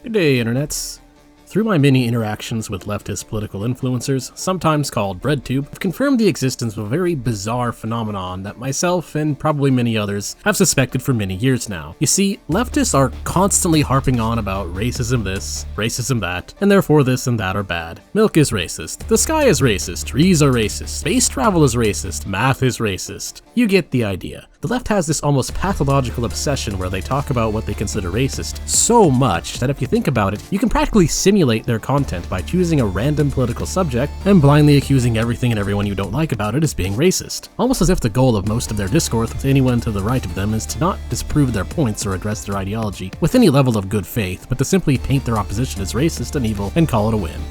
Good day, internets. Through my many interactions with leftist political influencers, sometimes called Breadtube, I've confirmed the existence of a very bizarre phenomenon that myself and probably many others have suspected for many years now. You see, leftists are constantly harping on about racism this, racism that, and therefore this and that are bad. Milk is racist, the sky is racist, trees are racist, space travel is racist, math is racist. You get the idea. The left has this almost pathological obsession where they talk about what they consider racist so much that if you think about it, you can practically simulate their content by choosing a random political subject and blindly accusing everything and everyone you don't like about it as being racist. Almost as if the goal of most of their discourse with anyone to the right of them is to not disprove their points or address their ideology with any level of good faith, but to simply paint their opposition as racist and evil and call it a win.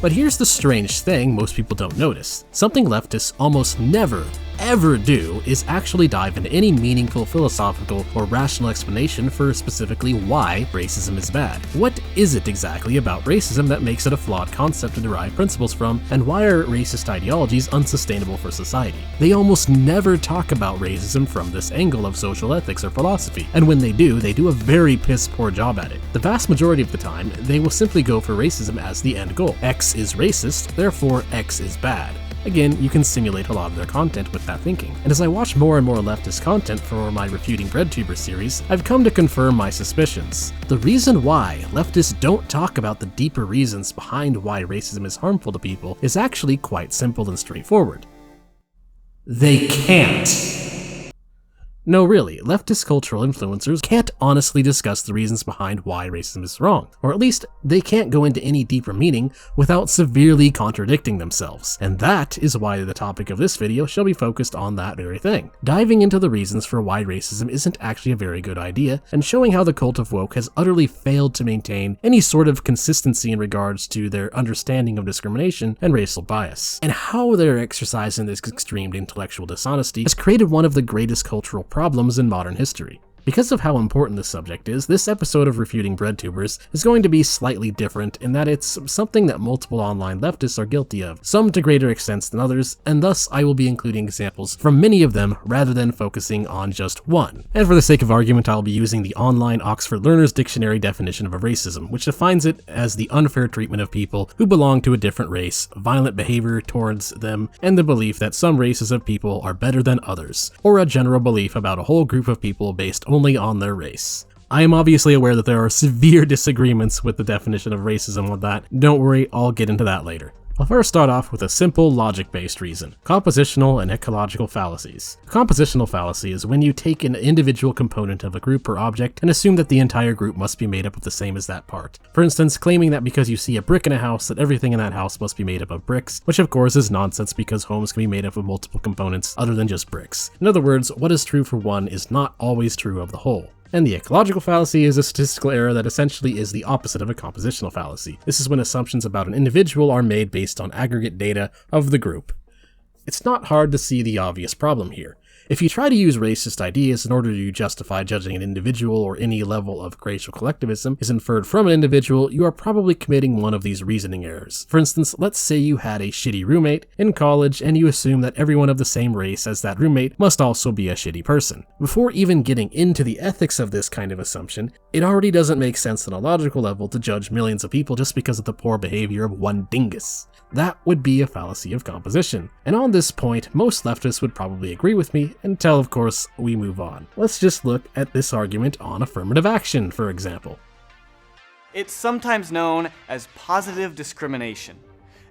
But here's the strange thing most people don't notice. Something leftists almost never, ever do is actually dive into any meaningful philosophical or rational explanation for specifically why racism is bad. What is it exactly about racism that makes it a flawed concept to derive principles from, and why are racist ideologies unsustainable for society? They almost never talk about racism from this angle of social ethics or philosophy, and when they do a very piss-poor job at it. The vast majority of the time, they will simply go for racism as the end goal. X is racist, therefore X is bad. Again, you can simulate a lot of their content with that thinking. And as I watch more and more leftist content for my Refuting Breadtubers series, I've come to confirm my suspicions. The reason why leftists don't talk about the deeper reasons behind why racism is harmful to people is actually quite simple and straightforward. They can't. No, really, leftist cultural influencers can't honestly discuss the reasons behind why racism is wrong, or at least they can't go into any deeper meaning without severely contradicting themselves, and that is why the topic of this video shall be focused on that very thing, diving into the reasons for why racism isn't actually a very good idea, and showing how the cult of woke has utterly failed to maintain any sort of consistency in regards to their understanding of discrimination and racial bias, and how their exercise in this extreme intellectual dishonesty has created one of the greatest cultural problems in modern history. Because of how important this subject is, this episode of Refuting Breadtubers is going to be slightly different in that it's something that multiple online leftists are guilty of, some to greater extents than others, and thus I will be including examples from many of them rather than focusing on just one. And for the sake of argument, I'll be using the online Oxford Learner's Dictionary definition of racism, which defines it as the unfair treatment of people who belong to a different race, violent behavior towards them, and the belief that some races of people are better than others, or a general belief about a whole group of people based only on their race. I am obviously aware that there are severe disagreements with the definition of racism on that. Don't worry, I'll get into that later. I'll first start off with a simple logic-based reason: compositional and ecological fallacies. A compositional fallacy is when you take an individual component of a group or object and assume that the entire group must be made up of the same as that part. For instance, claiming that because you see a brick in a house that everything in that house must be made up of bricks, which of course is nonsense because homes can be made up of multiple components other than just bricks. In other words, what is true for one is not always true of the whole. And the ecological fallacy is a statistical error that essentially is the opposite of a compositional fallacy. This is when assumptions about an individual are made based on aggregate data of the group. It's not hard to see the obvious problem here. If you try to use racist ideas in order to justify judging an individual, or any level of racial collectivism is inferred from an individual, you are probably committing one of these reasoning errors. For instance, let's say you had a shitty roommate in college and you assume that everyone of the same race as that roommate must also be a shitty person. Before even getting into the ethics of this kind of assumption, it already doesn't make sense on a logical level to judge millions of people just because of the poor behavior of one dingus. That would be a fallacy of composition. And on this point, most leftists would probably agree with me, until of course we move on. Let's just look at this argument on affirmative action, for example. It's sometimes known as positive discrimination,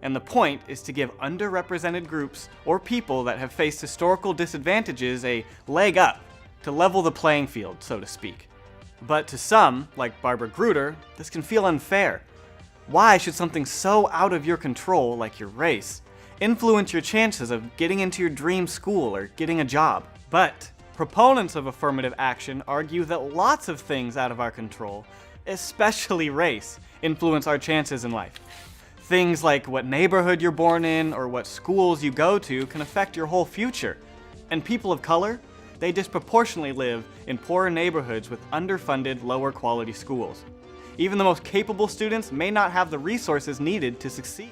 and the point is to give underrepresented groups or people that have faced historical disadvantages a leg up, to level the playing field, so to speak. But to some, like Barbara Gruder, this can feel unfair. Why should something so out of your control, like your race, influence your chances of getting into your dream school or getting a job? But proponents of affirmative action argue that lots of things out of our control, especially race, influence our chances in life. Things like what neighborhood you're born in or what schools you go to can affect your whole future. And people of color, they disproportionately live in poorer neighborhoods with underfunded, lower quality schools. Even the most capable students may not have the resources needed to succeed.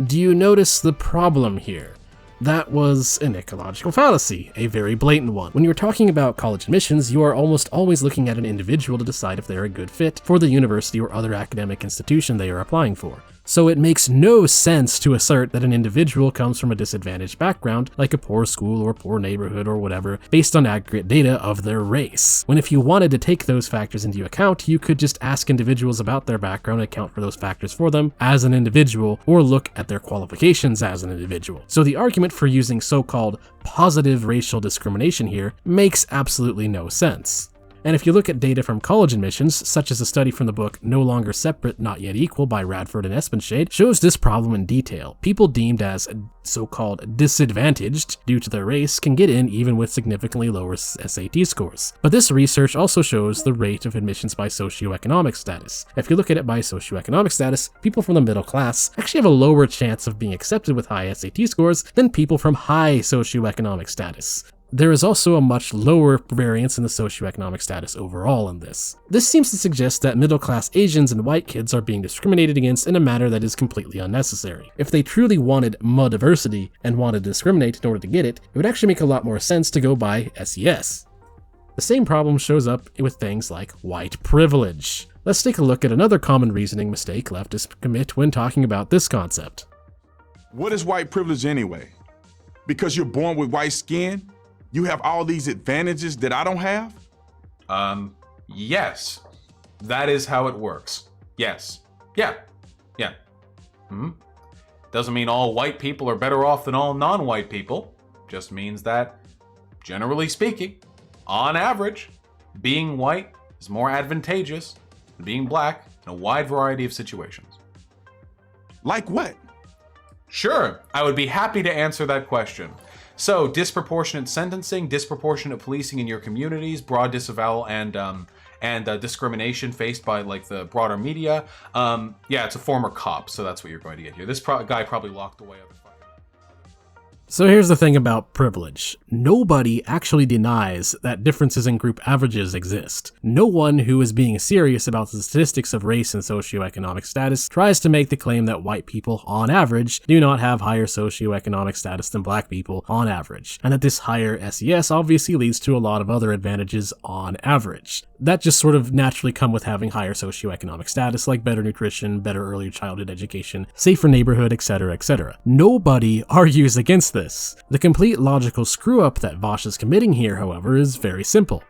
Do you notice the problem here? That was an ecological fallacy, a very blatant one. When you're talking about college admissions, you are almost always looking at an individual to decide if they're a good fit for the university or other academic institution they are applying for. So it makes no sense to assert that an individual comes from a disadvantaged background, like a poor school or poor neighborhood or whatever, based on aggregate data of their race. When if you wanted to take those factors into account, you could just ask individuals about their background and account for those factors for them as an individual, or look at their qualifications as an individual. So the argument for using so-called positive racial discrimination here makes absolutely no sense. And if you look at data from college admissions, such as a study from the book No Longer Separate, Not Yet Equal by Radford and Espenshade, shows this problem in detail. People deemed as so-called disadvantaged due to their race can get in even with significantly lower SAT scores. But this research also shows the rate of admissions by socioeconomic status. If you look at it by socioeconomic status, people from the middle class actually have a lower chance of being accepted with high SAT scores than people from high socioeconomic status. There is also a much lower variance in the socioeconomic status overall in this. This seems to suggest that middle-class Asians and white kids are being discriminated against in a manner that is completely unnecessary. If they truly wanted more diversity and wanted to discriminate in order to get it, it would actually make a lot more sense to go by SES. The same problem shows up with things like white privilege. Let's take a look at another common reasoning mistake leftists commit when talking about this concept. What is white privilege anyway? Because you're born with white skin? You have all these advantages that I don't have? Yes. That is how it works. Yes. Yeah. Doesn't mean all white people are better off than all non-white people. Just means that, generally speaking, on average, being white is more advantageous than being black in a wide variety of situations. Like what? Sure, I would be happy to answer that question. So, disproportionate sentencing, disproportionate policing in your communities, broad disavowal, and discrimination faced by like the broader media. Yeah, it's a former cop, so that's what you're going to get here. This guy probably locked away other. So here's the thing about privilege. Nobody actually denies that differences in group averages exist. No one who is being serious about the statistics of race and socioeconomic status tries to make the claim that white people, on average, do not have higher socioeconomic status than black people, on average, and that this higher SES obviously leads to a lot of other advantages on average. That just sort of naturally come with having higher socioeconomic status, like better nutrition, better early childhood education, safer neighborhood, etc., etc. Nobody argues against this. The complete logical screw-up that Vaush is committing here, however, is very simple.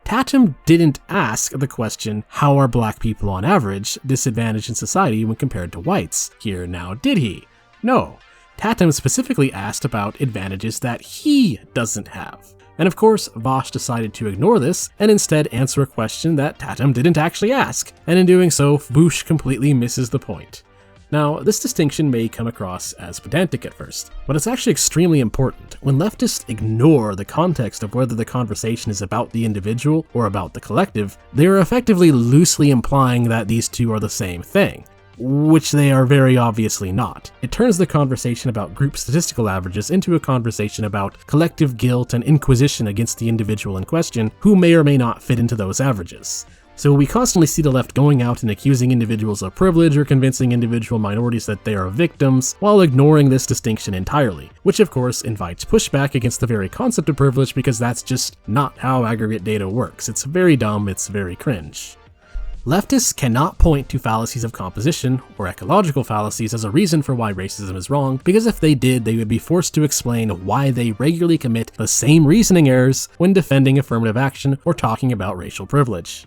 Tatum didn't ask the question, how are black people on average disadvantaged in society when compared to whites? Here now, did he? No. Tatum specifically asked about advantages that he doesn't have. And of course, Vaush decided to ignore this and instead answer a question that Tatum didn't actually ask, and in doing so, Vaush completely misses the point. Now, this distinction may come across as pedantic at first, but it's actually extremely important. When leftists ignore the context of whether the conversation is about the individual or about the collective, they are effectively loosely implying that these two are the same thing, which they are very obviously not. It turns the conversation about group statistical averages into a conversation about collective guilt and inquisition against the individual in question, who may or may not fit into those averages. So we constantly see the left going out and accusing individuals of privilege or convincing individual minorities that they are victims, while ignoring this distinction entirely, which of course invites pushback against the very concept of privilege because that's just not how aggregate data works. It's very dumb, it's very cringe. Leftists cannot point to fallacies of composition or ecological fallacies as a reason for why racism is wrong, because if they did, they would be forced to explain why they regularly commit the same reasoning errors when defending affirmative action or talking about racial privilege.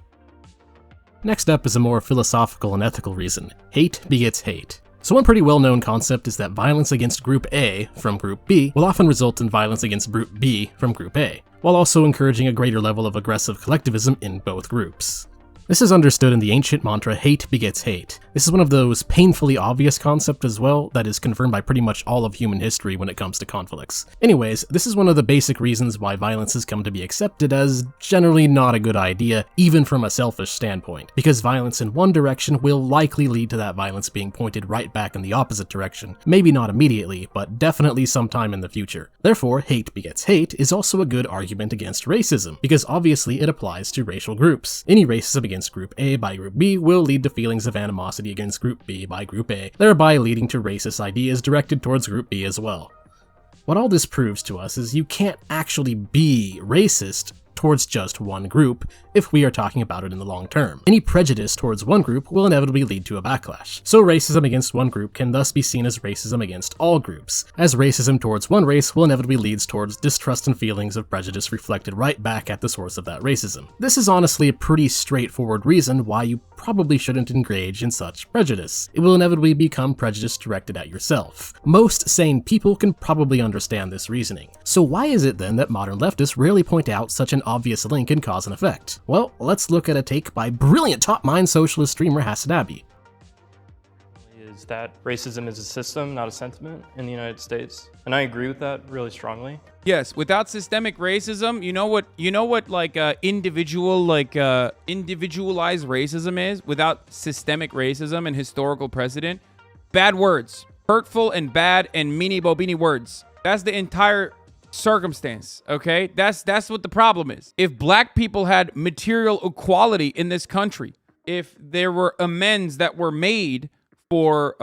Next up is a more philosophical and ethical reason. Hate begets hate. So one pretty well-known concept is that violence against Group A from Group B will often result in violence against Group B from Group A, while also encouraging a greater level of aggressive collectivism in both groups. This is understood in the ancient mantra, hate begets hate. This is one of those painfully obvious concepts as well that is confirmed by pretty much all of human history when it comes to conflicts. Anyways, this is one of the basic reasons why violence has come to be accepted as generally not a good idea, even from a selfish standpoint, because violence in one direction will likely lead to that violence being pointed right back in the opposite direction. Maybe not immediately, but definitely sometime in the future. Therefore, hate begets hate is also a good argument against racism, because obviously it applies to racial groups. Any racism against Group A by Group B will lead to feelings of animosity against Group B by Group A, thereby leading to racist ideas directed towards Group B as well. What all this proves to us is you can't actually be racist towards just one group if we are talking about it in the long term. Any prejudice towards one group will inevitably lead to a backlash. So racism against one group can thus be seen as racism against all groups, as racism towards one race will inevitably lead towards distrust and feelings of prejudice reflected right back at the source of that racism. This is honestly a pretty straightforward reason why you probably shouldn't engage in such prejudice. It will inevitably become prejudice directed at yourself. Most sane people can probably understand this reasoning. So why is it then that modern leftists rarely point out such an obvious link in cause and effect? Well, let's look at a take by brilliant top-mind socialist streamer Hasanabi. Is that racism is a system, not a sentiment in the United States. And I agree with that really strongly. Yes, without systemic racism, you know what individualized racism is? Without systemic racism and historical precedent, bad words, hurtful and bad and meanie bobini words. That's the entire circumstance, okay? That's what the problem is. If black people had material equality in this country, if there were amends that were made for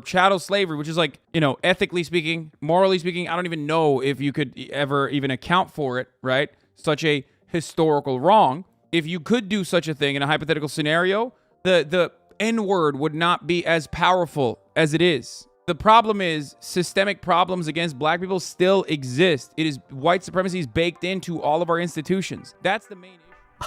chattel slavery, which is like, you know, ethically speaking, morally speaking, I don't even know if you could ever even account for it, right? Such a historical wrong. If you could do such a thing in a hypothetical scenario, the N-word would not be as powerful as it is. The problem is systemic problems against black people still exist. It is white supremacy is baked into all of our institutions. That's the main issue.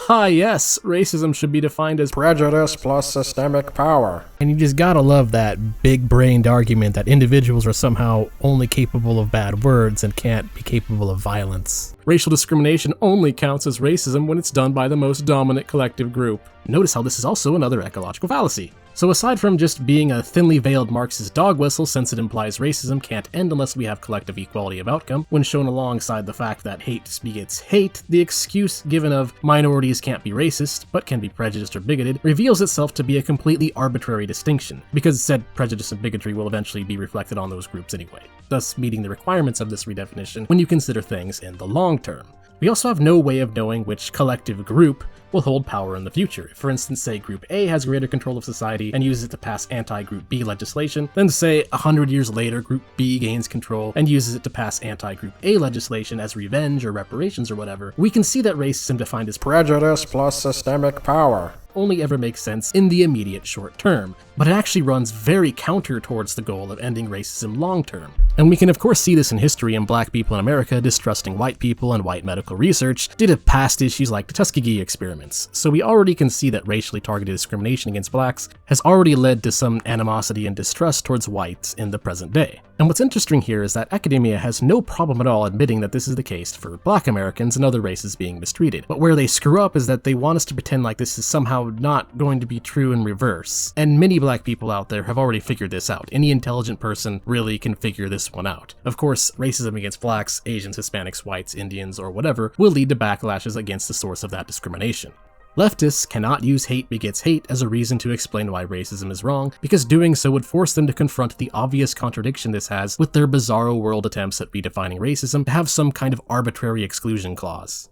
Ah yes, racism should be defined as prejudice plus systemic power. And you just gotta love that big-brained argument that individuals are somehow only capable of bad words and can't be capable of violence. Racial discrimination only counts as racism when it's done by the most dominant collective group. Notice how this is also another ecological fallacy. So aside from just being a thinly veiled Marxist dog whistle since it implies racism can't end unless we have collective equality of outcome, when shown alongside the fact that hate begets hate, the excuse given of minorities can't be racist, but can be prejudiced or bigoted, reveals itself to be a completely arbitrary distinction, because said prejudice and bigotry will eventually be reflected on those groups anyway, thus meeting the requirements of this redefinition when you consider things in the long term. We also have no way of knowing which collective group will hold power in the future. For instance, say Group A has greater control of society and uses it to pass anti-Group B legislation, then say 100 years later Group B gains control and uses it to pass anti-Group A legislation as revenge or reparations or whatever, we can see that racism defined as prejudice plus systemic power only ever makes sense in the immediate short term, but it actually runs very counter towards the goal of ending racism long term. And we can of course see this in history in black people in America distrusting white people and white medical research due to past issues like the Tuskegee experiments, so we already can see that racially targeted discrimination against blacks has already led to some animosity and distrust towards whites in the present day. And what's interesting here is that academia has no problem at all admitting that this is the case for black Americans and other races being mistreated, but where they screw up is that they want us to pretend like this is somehow not going to be true in reverse. And many black people out there have already figured this out. Any intelligent person really can figure this one out. Of course, racism against blacks, Asians, Hispanics, whites, Indians, or whatever will lead to backlashes against the source of that discrimination. Leftists cannot use hate begets hate as a reason to explain why racism is wrong, because doing so would force them to confront the obvious contradiction this has with their bizarro world attempts at redefining racism to have some kind of arbitrary exclusion clause.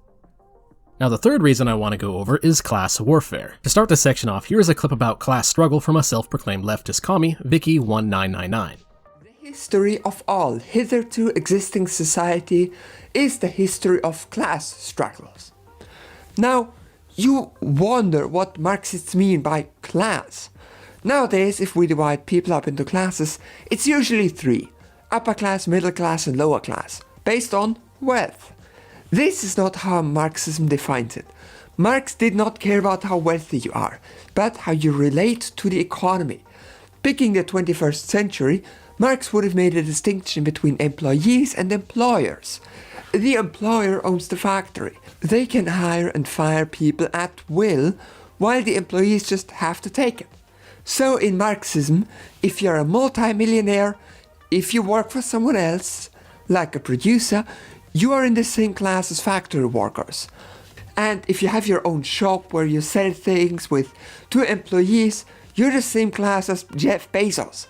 Now the third reason I want to go over is class warfare. To start this section off, here is a clip about class struggle from a self-proclaimed leftist commie, Vicky1999. The history of all hitherto existing society is the history of class struggles. Now, you wonder what Marxists mean by class. Nowadays, if we divide people up into classes, it's usually three: upper class, middle class, and lower class, based on wealth. This is not how Marxism defines it. Marx did not care about how wealthy you are, but how you relate to the economy. Picking the 21st century, Marx would have made a distinction between employees and employers. The employer owns the factory. They can hire and fire people at will, while the employees just have to take it. So in Marxism, if you're a multi-millionaire, if you work for someone else, like a producer, you are in the same class as factory workers. And if you have your own shop where you sell things with 2 employees, you're the same class as Jeff Bezos.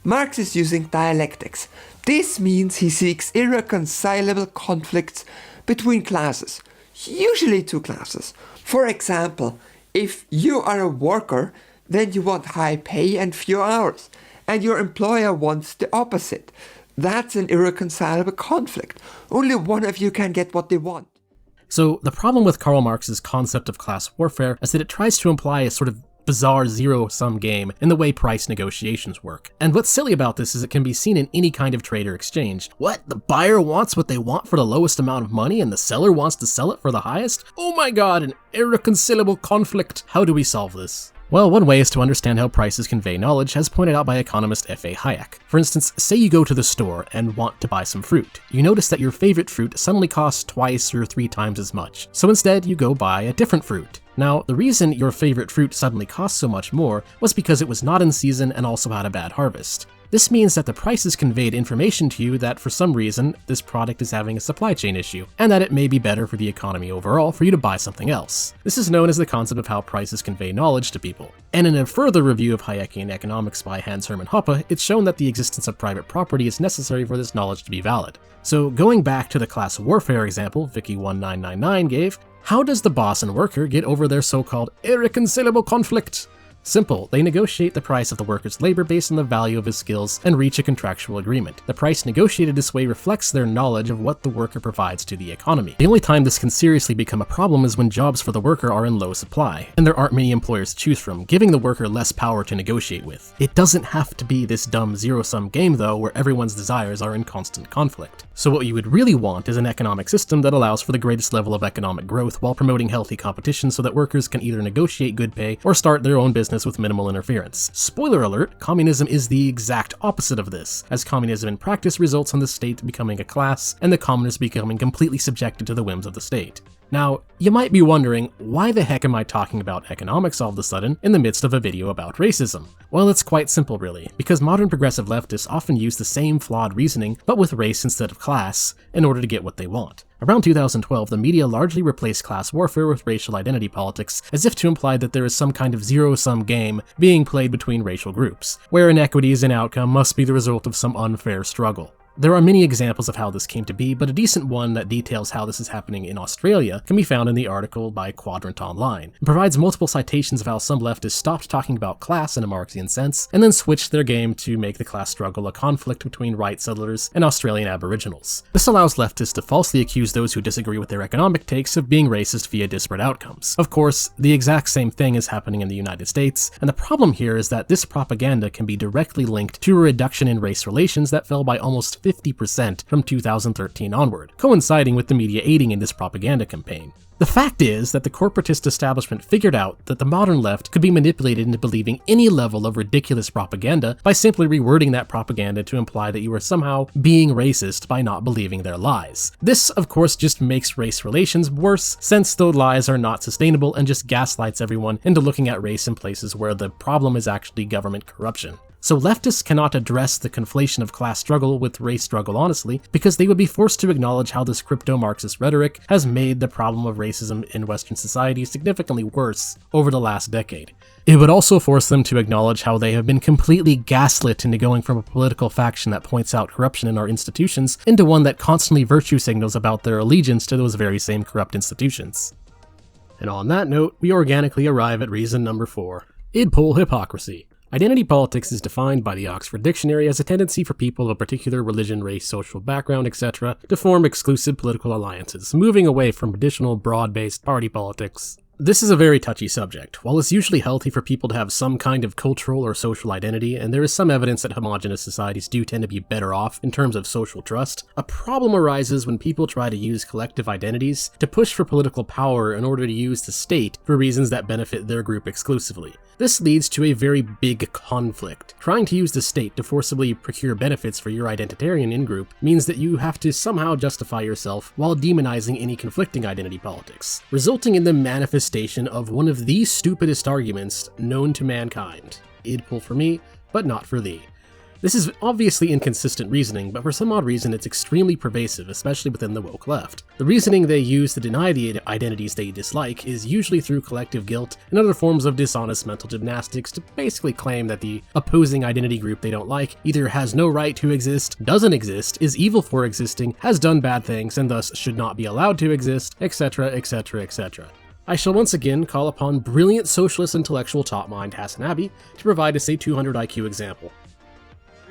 Marx is using dialectics. This means he seeks irreconcilable conflicts between classes, usually 2 classes. For example, if you are a worker, then you want high pay and few hours, and your employer wants the opposite. That's an irreconcilable conflict. Only one of you can get what they want. So the problem with Karl Marx's concept of class warfare is that it tries to imply a sort of bizarre zero-sum game in the way price negotiations work. And what's silly about this is it can be seen in any kind of trade or exchange. What? The buyer wants what they want for the lowest amount of money and the seller wants to sell it for the highest? Oh my god, an irreconcilable conflict. How do we solve this? Well, one way is to understand how prices convey knowledge, as pointed out by economist F.A. Hayek. For instance, say you go to the store and want to buy some fruit. You notice that your favorite fruit suddenly costs twice or 3 times as much. So instead, you go buy a different fruit. Now, the reason your favorite fruit suddenly cost so much more was because it was not in season and also had a bad harvest. This means that the prices conveyed information to you that for some reason this product is having a supply chain issue, and that it may be better for the economy overall for you to buy something else. This is known as the concept of how prices convey knowledge to people. And in a further review of Hayekian economics by Hans Hermann Hoppe, it's shown that the existence of private property is necessary for this knowledge to be valid. So going back to the class warfare example Vicky1999 gave, how does the boss and worker get over their so-called irreconcilable conflict? Simple, they negotiate the price of the worker's labor based on the value of his skills and reach a contractual agreement. The price negotiated this way reflects their knowledge of what the worker provides to the economy. The only time this can seriously become a problem is when jobs for the worker are in low supply, and there aren't many employers to choose from, giving the worker less power to negotiate with. It doesn't have to be this dumb zero-sum game though, where everyone's desires are in constant conflict. So what you would really want is an economic system that allows for the greatest level of economic growth while promoting healthy competition so that workers can either negotiate good pay or start their own business with minimal interference. Spoiler alert, communism is the exact opposite of this, as communism in practice results in the state becoming a class and the commoners becoming completely subjected to the whims of the state. Now, you might be wondering, why the heck am I talking about economics all of a sudden in the midst of a video about racism? Well, it's quite simple really, because modern progressive leftists often use the same flawed reasoning, but with race instead of class, in order to get what they want. Around 2012, the media largely replaced class warfare with racial identity politics, as if to imply that there is some kind of zero-sum game being played between racial groups, where inequities in outcome must be the result of some unfair struggle. There are many examples of how this came to be, but a decent one that details how this is happening in Australia can be found in the article by Quadrant Online. It provides multiple citations of how some leftists stopped talking about class in a Marxian sense, and then switched their game to make the class struggle a conflict between white settlers and Australian Aboriginals. This allows leftists to falsely accuse those who disagree with their economic takes of being racist via disparate outcomes. Of course, the exact same thing is happening in the United States, and the problem here is that this propaganda can be directly linked to a reduction in race relations that fell by almost 50% from 2013 onward, coinciding with the media aiding in this propaganda campaign. The fact is that the corporatist establishment figured out that the modern left could be manipulated into believing any level of ridiculous propaganda by simply rewording that propaganda to imply that you are somehow being racist by not believing their lies. This, of course, just makes race relations worse, since the lies are not sustainable and just gaslights everyone into looking at race in places where the problem is actually government corruption. So leftists cannot address the conflation of class struggle with race struggle honestly, because they would be forced to acknowledge how this crypto-Marxist rhetoric has made the problem of racism in Western society significantly worse over the last decade. It would also force them to acknowledge how they have been completely gaslit into going from a political faction that points out corruption in our institutions into one that constantly virtue signals about their allegiance to those very same corrupt institutions. And on that note, we organically arrive at reason number 4, IdPol hypocrisy. Identity politics is defined by the Oxford Dictionary as a tendency for people of a particular religion, race, social background, etc. to form exclusive political alliances, moving away from traditional broad-based party politics. This is a very touchy subject. While it's usually healthy for people to have some kind of cultural or social identity, and there is some evidence that homogenous societies do tend to be better off in terms of social trust, a problem arises when people try to use collective identities to push for political power in order to use the state for reasons that benefit their group exclusively. This leads to a very big conflict. Trying to use the state to forcibly procure benefits for your identitarian in-group means that you have to somehow justify yourself while demonizing any conflicting identity politics, resulting in the manifestation of one of the stupidest arguments known to mankind. IdPol for me, but not for thee. This is obviously inconsistent reasoning, but for some odd reason it's extremely pervasive, especially within the woke left. The reasoning they use to deny the identities they dislike is usually through collective guilt and other forms of dishonest mental gymnastics to basically claim that the opposing identity group they don't like either has no right to exist, doesn't exist, is evil for existing, has done bad things, and thus should not be allowed to exist, etc., etc., etc. I shall once again call upon brilliant socialist intellectual top mind Hasanabi to provide us a 200 IQ example.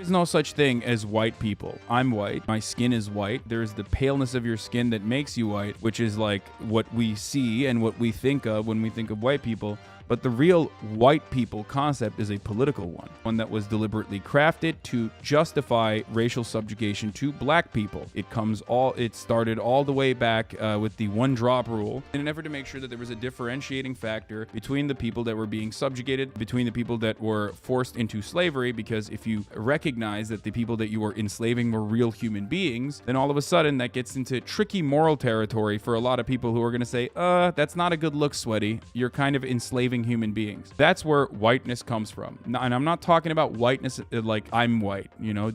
There's no such thing as white people. I'm white. My skin is white. There's the paleness of your skin that makes you white, which is like what we see and what we think of when we think of white people. But the real white people concept is a political one that was deliberately crafted to justify racial subjugation to black people. It started all the way back with the one drop rule in an effort to make sure that there was a differentiating factor between the people that were being subjugated, between the people that were forced into slavery, because if you recognize that the people that you were enslaving were real human beings, then all of a sudden that gets into tricky moral territory for a lot of people who are going to say, that's not a good look, sweaty. You're kind of enslaving human beings. That's where whiteness comes from. And I'm not talking about whiteness like I'm white, you know,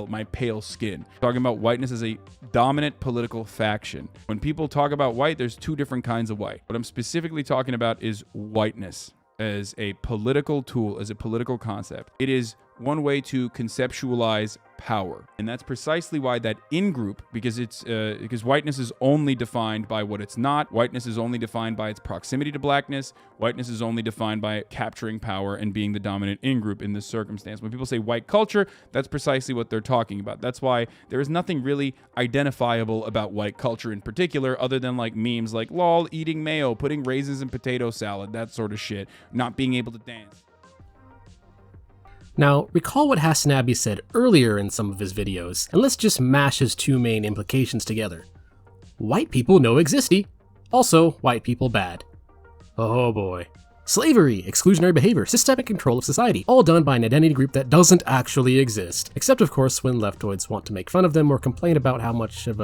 my pale skin. I'm talking about whiteness as a dominant political faction. When people talk about white, there's two different kinds of white. What I'm specifically talking about is whiteness as a political tool, as a political concept. It is one way to conceptualize power. And that's precisely why that in-group, because whiteness is only defined by what it's not. Whiteness is only defined by its proximity to blackness. Whiteness is only defined by capturing power and being the dominant in-group in this circumstance. When people say white culture, that's precisely what they're talking about. That's why there is nothing really identifiable about white culture in particular, other than like memes like lol, eating mayo, putting raisins in potato salad, that sort of shit, not being able to dance. Now, recall what Hasanabi said earlier in some of his videos, and let's just mash his two main implications together. White people no existy. Also, white people bad. Oh boy. Slavery, exclusionary behavior, systemic control of society, all done by an identity group that doesn't actually exist. Except of course when leftoids want to make fun of them or complain about how much of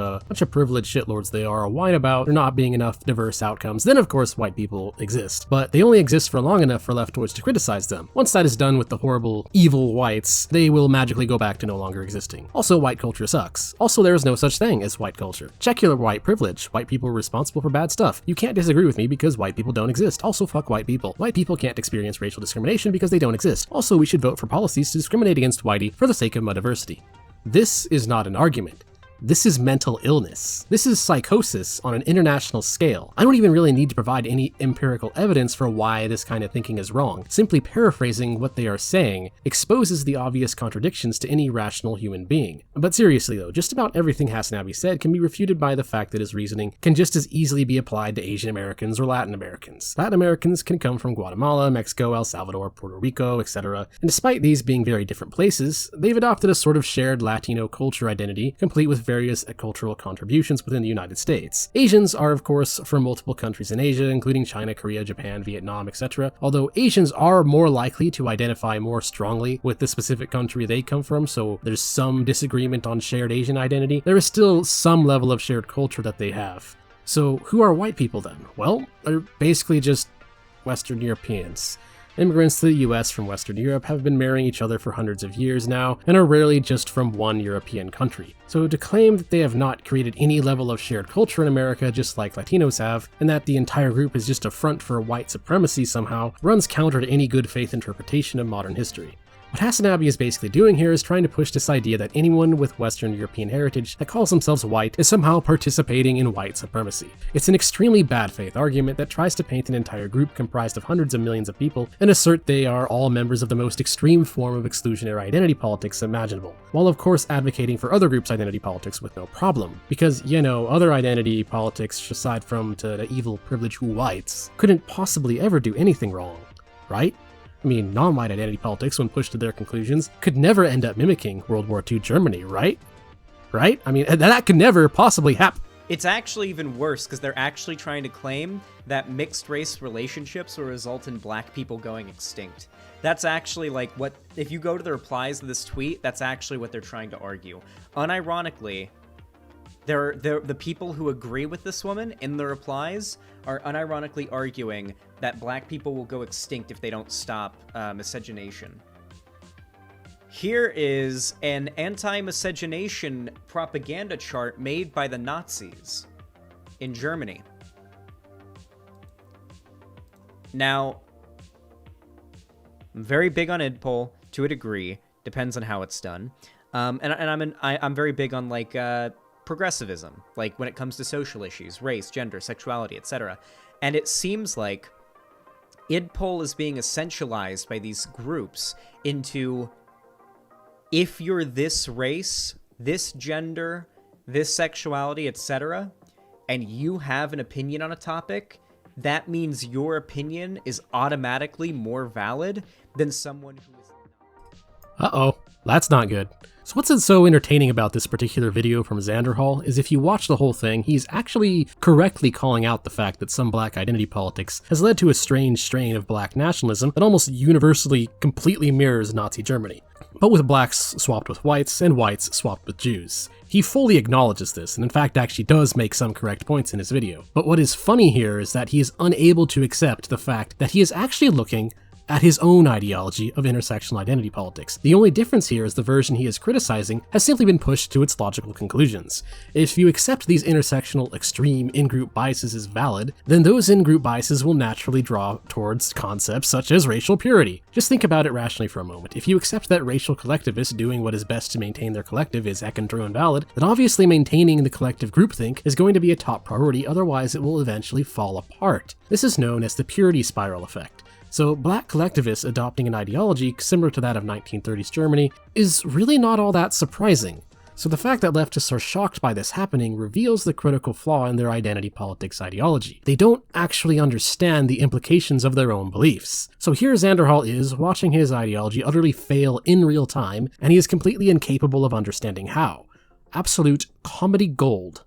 privileged shitlords they are or whine about there not being enough diverse outcomes, then of course white people exist. But they only exist for long enough for leftoids to criticize them. Once that is done with the horrible, evil whites, they will magically go back to no longer existing. Also, white culture sucks. Also, there is no such thing as white culture. Check your white privilege. White people are responsible for bad stuff. You can't disagree with me because white people don't exist. Also, fuck white people. White people can't experience racial discrimination because they don't exist. Also, we should vote for policies to discriminate against whitey for the sake of diversity. This is not an argument. This is mental illness. This is psychosis on an international scale. I don't even really need to provide any empirical evidence for why this kind of thinking is wrong. Simply paraphrasing what they are saying exposes the obvious contradictions to any rational human being. But seriously though, just about everything Hasanabi said can be refuted by the fact that his reasoning can just as easily be applied to Asian Americans or Latin Americans. Latin Americans can come from Guatemala, Mexico, El Salvador, Puerto Rico, etc. And despite these being very different places, they've adopted a sort of shared Latino culture identity, complete with various cultural contributions within the United States. Asians are, of course, from multiple countries in Asia, including China, Korea, Japan, Vietnam, etc. Although Asians are more likely to identify more strongly with the specific country they come from, so there's some disagreement on shared Asian identity, there is still some level of shared culture that they have. So who are white people then? Well, they're basically just Western Europeans. Immigrants to the US from Western Europe have been marrying each other for hundreds of years now, and are rarely just from one European country. So to claim that they have not created any level of shared culture in America just like Latinos have, and that the entire group is just a front for white supremacy somehow, runs counter to any good faith interpretation of modern history. What Hasanabi is basically doing here is trying to push this idea that anyone with Western European heritage that calls themselves white is somehow participating in white supremacy. It's an extremely bad faith argument that tries to paint an entire group comprised of hundreds of millions of people and assert they are all members of the most extreme form of exclusionary identity politics imaginable, while of course advocating for other groups' identity politics with no problem. Because, you know, other identity politics, aside from to the evil privileged whites, couldn't possibly ever do anything wrong, right? I mean, non-white identity politics, when pushed to their conclusions, could never end up mimicking World War II Germany, right? Right? I mean, that could never possibly happen. It's actually even worse because they're actually trying to claim that mixed race relationships will result in black people going extinct. That's actually like what, if you go to the replies to this tweet, that's actually what they're trying to argue. Unironically, the people who agree with this woman in the replies are unironically arguing that black people will go extinct if they don't stop miscegenation. Here is an anti-miscegenation propaganda chart made by the Nazis in Germany. Now, I'm very big on IdPol to a degree. Depends on how it's done. I'm very big on like progressivism, like when it comes to social issues, race, gender, sexuality, etc. And it seems like IdPol is being essentialized by these groups into if you're this race, this gender, this sexuality, etc., and you have an opinion on a topic, that means your opinion is automatically more valid than someone who is not. Uh-oh, that's not good. So what's so entertaining about this particular video from Xanderhal is if you watch the whole thing, he's actually correctly calling out the fact that some black identity politics has led to a strange strain of black nationalism that almost universally completely mirrors Nazi Germany, but with blacks swapped with whites and whites swapped with Jews. He fully acknowledges this, and in fact actually does make some correct points in his video. But what is funny here is that he is unable to accept the fact that he is actually looking at his own ideology of intersectional identity politics. The only difference here is the version he is criticizing has simply been pushed to its logical conclusions. If you accept these intersectional extreme in-group biases as valid, then those in-group biases will naturally draw towards concepts such as racial purity. Just think about it rationally for a moment. If you accept that racial collectivists doing what is best to maintain their collective is heckin' true and valid, then obviously maintaining the collective groupthink is going to be a top priority, otherwise it will eventually fall apart. This is known as the purity spiral effect. So black collectivists adopting an ideology similar to that of 1930s Germany is really not all that surprising. So the fact that leftists are shocked by this happening reveals the critical flaw in their identity politics ideology. They don't actually understand the implications of their own beliefs. So here Xanderhal is, watching his ideology utterly fail in real time, and he is completely incapable of understanding how. Absolute comedy gold.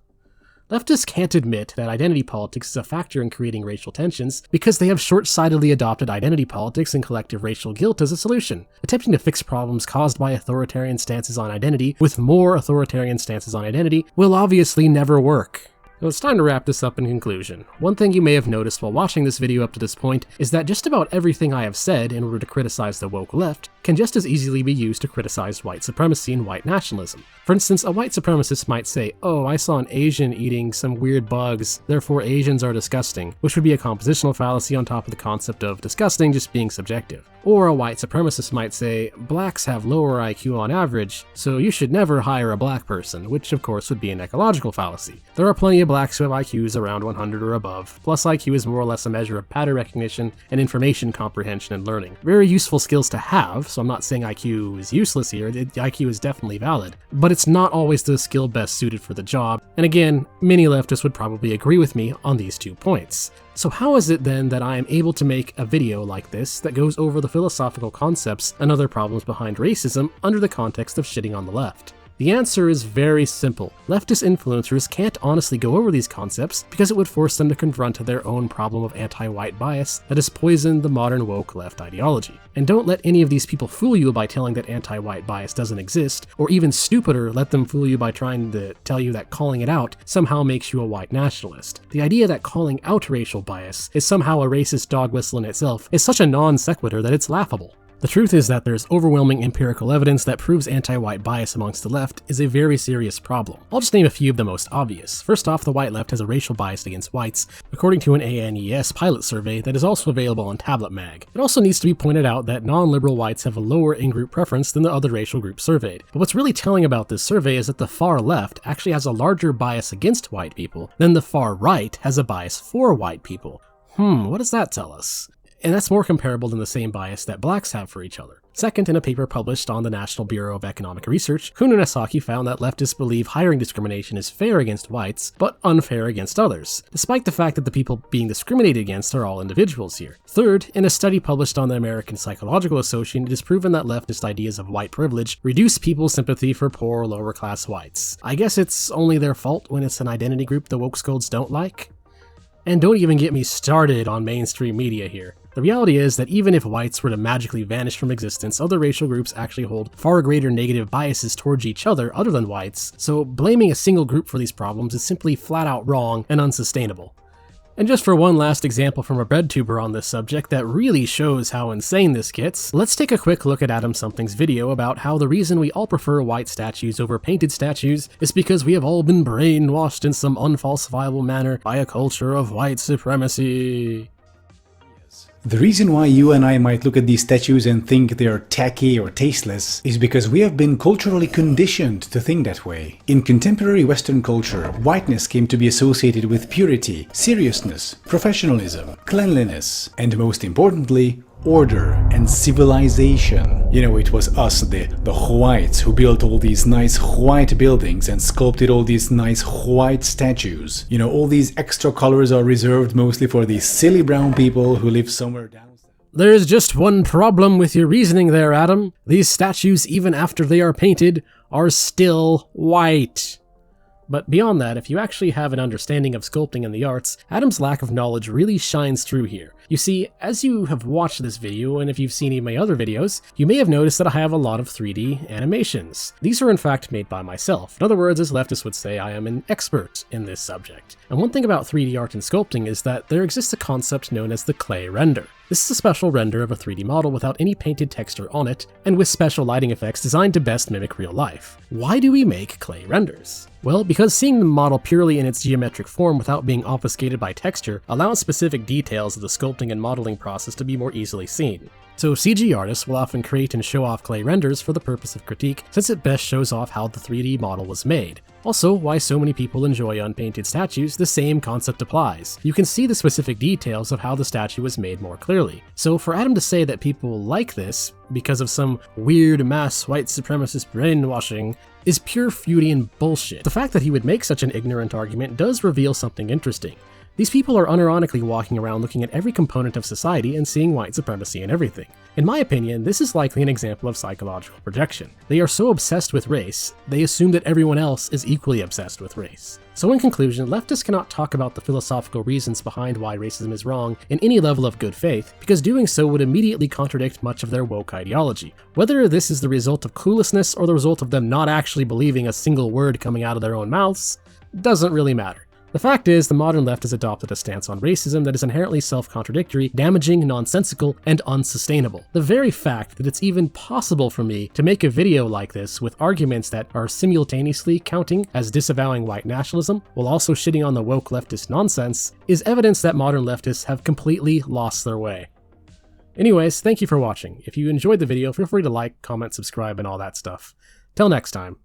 Leftists can't admit that identity politics is a factor in creating racial tensions because they have short-sightedly adopted identity politics and collective racial guilt as a solution, attempting to fix problems caused by authoritarian stances on identity with more authoritarian stances on identity will obviously never work. So it's time to wrap this up in conclusion. One thing you may have noticed while watching this video up to this point is that just about everything I have said in order to criticize the woke left can just as easily be used to criticize white supremacy and white nationalism. For instance, a white supremacist might say, "Oh, I saw an Asian eating some weird bugs, therefore Asians are disgusting," which would be a compositional fallacy on top of the concept of disgusting just being subjective. Or a white supremacist might say, "Blacks have lower IQ on average, so you should never hire a black person," which of course would be an ecological fallacy. There are plenty of blacks who have IQs around 100 or above, plus IQ is more or less a measure of pattern recognition and information comprehension and learning. Very useful skills to have, so I'm not saying IQ is useless here, IQ is definitely valid, but it's not always the skill best suited for the job, and again, many leftists would probably agree with me on these 2 points. So how is it then that I am able to make a video like this that goes over the philosophical concepts and other problems behind racism under the context of shitting on the left? The answer is very simple. Leftist influencers can't honestly go over these concepts because it would force them to confront their own problem of anti-white bias that has poisoned the modern woke left ideology. And don't let any of these people fool you by telling that anti-white bias doesn't exist, or even stupider, let them fool you by trying to tell you that calling it out somehow makes you a white nationalist. The idea that calling out racial bias is somehow a racist dog whistle in itself is such a non sequitur that it's laughable. The truth is that there's overwhelming empirical evidence that proves anti-white bias amongst the left is a very serious problem. I'll just name a few of the most obvious. First off, the white left has a racial bias against whites, according to an ANES pilot survey that is also available on Tablet Mag. It also needs to be pointed out that non-liberal whites have a lower in-group preference than the other racial groups surveyed. But what's really telling about this survey is that the far left actually has a larger bias against white people than the far right has a bias for white people. What does that tell us? And that's more comparable than the same bias that blacks have for each other. Second, in a paper published on the National Bureau of Economic Research, Kuhn-Asaki found that leftists believe hiring discrimination is fair against whites, but unfair against others, despite the fact that the people being discriminated against are all individuals here. Third, in a study published on the American Psychological Association, it is proven that leftist ideas of white privilege reduce people's sympathy for poor, lower-class whites. I guess it's only their fault when it's an identity group the woke scolds don't like? And don't even get me started on mainstream media here. The reality is that even if whites were to magically vanish from existence, other racial groups actually hold far greater negative biases towards each other other than whites, so blaming a single group for these problems is simply flat out wrong and unsustainable. And just for one last example from a Breadtuber on this subject that really shows how insane this gets, let's take a quick look at Adam Something's video about how the reason we all prefer white statues over painted statues is because we have all been brainwashed in some unfalsifiable manner by a culture of white supremacy. The reason why you and I might look at these statues and think they are tacky or tasteless is because we have been culturally conditioned to think that way. In contemporary Western culture, whiteness came to be associated with purity, seriousness, professionalism, cleanliness, and most importantly, order and civilization. You know, it was us, the whites, who built all these nice white buildings and sculpted all these nice white statues. You know, all these extra colors are reserved mostly for these silly brown people who live somewhere down. There's just one problem with your reasoning there, Adam. These statues, even after they are painted, are still white. But beyond that, if you actually have an understanding of sculpting and the arts, Adam's lack of knowledge really shines through here. You see, as you have watched this video, and if you've seen any of my other videos, you may have noticed that I have a lot of 3D animations. These are in fact made by myself. In other words, as leftists would say, I am an expert in this subject. And one thing about 3D art and sculpting is that there exists a concept known as the clay render. This is a special render of a 3D model without any painted texture on it, and with special lighting effects designed to best mimic real life. Why do we make clay renders? Well, because seeing the model purely in its geometric form without being obfuscated by texture allows specific details of the sculpting and modeling process to be more easily seen. So CG artists will often create and show off clay renders for the purpose of critique, since it best shows off how the 3D model was made. Also, why so many people enjoy unpainted statues, the same concept applies. You can see the specific details of how the statue was made more clearly. So for Adam to say that people like this because of some weird mass white supremacist brainwashing is pure Freudian bullshit. The fact that he would make such an ignorant argument does reveal something interesting. These people are unironically walking around looking at every component of society and seeing white supremacy in everything. In my opinion, this is likely an example of psychological projection. They are so obsessed with race, they assume that everyone else is equally obsessed with race. So in conclusion, leftists cannot talk about the philosophical reasons behind why racism is wrong in any level of good faith, because doing so would immediately contradict much of their woke ideology. Whether this is the result of cluelessness or the result of them not actually believing a single word coming out of their own mouths, doesn't really matter. The fact is, the modern left has adopted a stance on racism that is inherently self-contradictory, damaging, nonsensical, and unsustainable. The very fact that it's even possible for me to make a video like this with arguments that are simultaneously counting as disavowing white nationalism while also shitting on the woke leftist nonsense is evidence that modern leftists have completely lost their way. Anyways, thank you for watching. If you enjoyed the video, feel free to like, comment, subscribe, and all that stuff. Till next time.